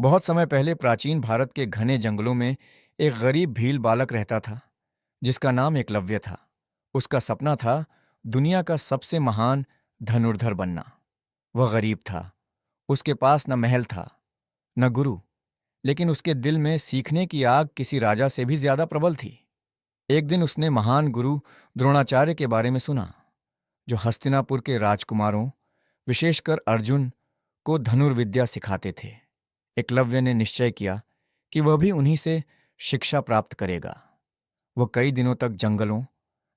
बहुत समय पहले प्राचीन भारत के घने जंगलों में एक गरीब भील बालक रहता था जिसका नाम एकलव्य था। उसका सपना था दुनिया का सबसे महान धनुर्धर बनना। वह गरीब था, उसके पास न महल था न गुरु, लेकिन उसके दिल में सीखने की आग किसी राजा से भी ज्यादा प्रबल थी। एक दिन उसने महान गुरु द्रोणाचार्य के बारे में सुना, जो हस्तिनापुर के राजकुमारों, विशेषकर अर्जुन को धनुर्विद्या सिखाते थे। एकलव्य ने निश्चय किया कि वह भी उन्हीं से शिक्षा प्राप्त करेगा। वह कई दिनों तक जंगलों,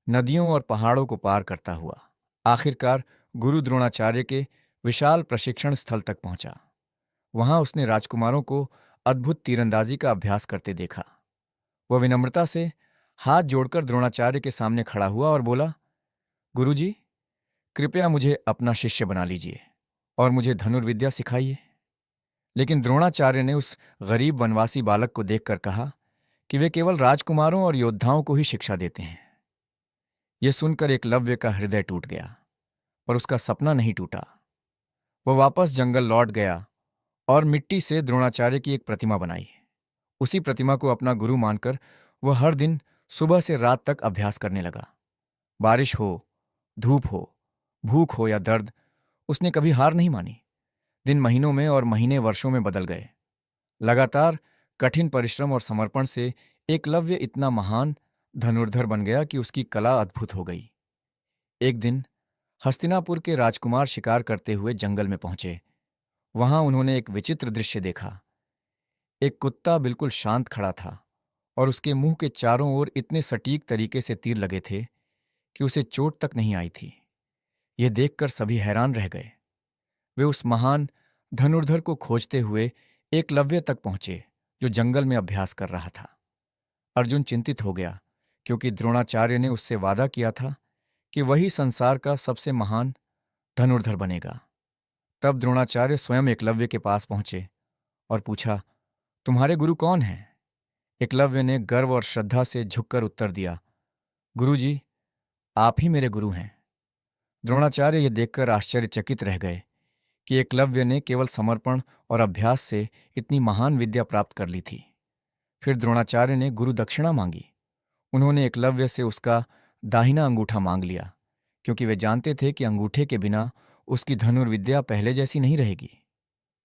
नदियों और पहाड़ों को पार करता हुआ आखिरकार गुरु द्रोणाचार्य के विशाल प्रशिक्षण स्थल तक पहुंचा। वहां उसने राजकुमारों को अद्भुत तीरंदाजी का अभ्यास करते देखा। वह विनम्रता से हाथ जोड़कर द्रोणाचार्य के सामने खड़ा हुआ और बोला, गुरुजी, कृपया मुझे अपना शिष्य बना लीजिए और मुझे धनुर्विद्या सिखाइए। लेकिन द्रोणाचार्य ने उस गरीब वनवासी बालक को देखकर कहा कि वे केवल राजकुमारों और योद्धाओं को ही शिक्षा देते हैं। यह सुनकर एकलव्य का हृदय टूट गया, पर उसका सपना नहीं टूटा। वह वापस जंगल लौट गया और मिट्टी से द्रोणाचार्य की एक प्रतिमा बनाई। उसी प्रतिमा को अपना गुरु मानकर वह हर दिन सुबह से रात तक अभ्यास करने लगा। बारिश हो, धूप हो, भूख हो या दर्द, उसने कभी हार नहीं मानी। दिन महीनों में और महीने वर्षों में बदल गए। लगातार कठिन परिश्रम और समर्पण से एकलव्य इतना महान धनुर्धर बन गया कि उसकी कला अद्भुत हो गई। एक दिन हस्तिनापुर के राजकुमार शिकार करते हुए जंगल में पहुंचे। वहां उन्होंने एक विचित्र दृश्य देखा। एक कुत्ता बिल्कुल शांत खड़ा था और उसके मुंह के चारों ओर इतने सटीक तरीके से तीर लगे थे कि उसे चोट तक नहीं आई थी। यह देखकर सभी हैरान रह गए। वे उस महान धनुर्धर को खोजते हुए एकलव्य तक पहुंचे, जो जंगल में अभ्यास कर रहा था। अर्जुन चिंतित हो गया, क्योंकि द्रोणाचार्य ने उससे वादा किया था कि वही संसार का सबसे महान धनुर्धर बनेगा। तब द्रोणाचार्य स्वयं एकलव्य के पास पहुंचे और पूछा, तुम्हारे गुरु कौन हैं? एकलव्य ने गर्व और श्रद्धा से झुककर उत्तर दिया, गुरुजी, आप ही मेरे गुरु हैं। द्रोणाचार्य यह देखकर आश्चर्यचकित रह गए कि एकलव्य ने केवल समर्पण और अभ्यास से इतनी महान विद्या प्राप्त कर ली थी। फिर द्रोणाचार्य ने गुरु दक्षिणा मांगी। उन्होंने एकलव्य से उसका दाहिना अंगूठा मांग लिया, क्योंकि वे जानते थे कि अंगूठे के बिना उसकी धनुर्विद्या पहले जैसी नहीं रहेगी।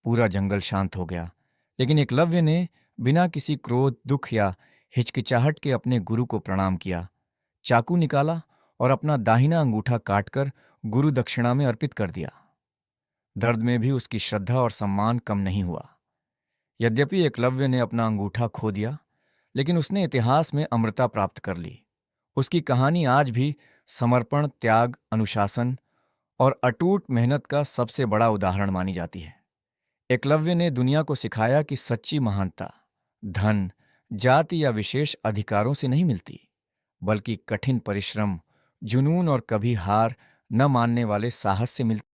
पूरा जंगल शांत हो गया, लेकिन एकलव्य ने बिना किसी क्रोध, दुख या हिचकिचाहट के अपने गुरु को प्रणाम किया, चाकू निकाला और अपना दाहिना अंगूठा काटकर गुरु दक्षिणा में अर्पित कर दिया। दर्द में भी उसकी श्रद्धा और सम्मान कम नहीं हुआ। यद्यपि एकलव्य ने अपना अंगूठा खो दिया, लेकिन उसने इतिहास में अमरता प्राप्त कर ली। उसकी कहानी आज भी समर्पण, त्याग, अनुशासन और अटूट मेहनत का सबसे बड़ा उदाहरण मानी जाती है। एकलव्य ने दुनिया को सिखाया कि सच्ची महानता धन, जाति या विशेष अधिकारों से नहीं मिलती, बल्कि कठिन परिश्रम, जुनून और कभी हार न मानने वाले साहस से मिलती।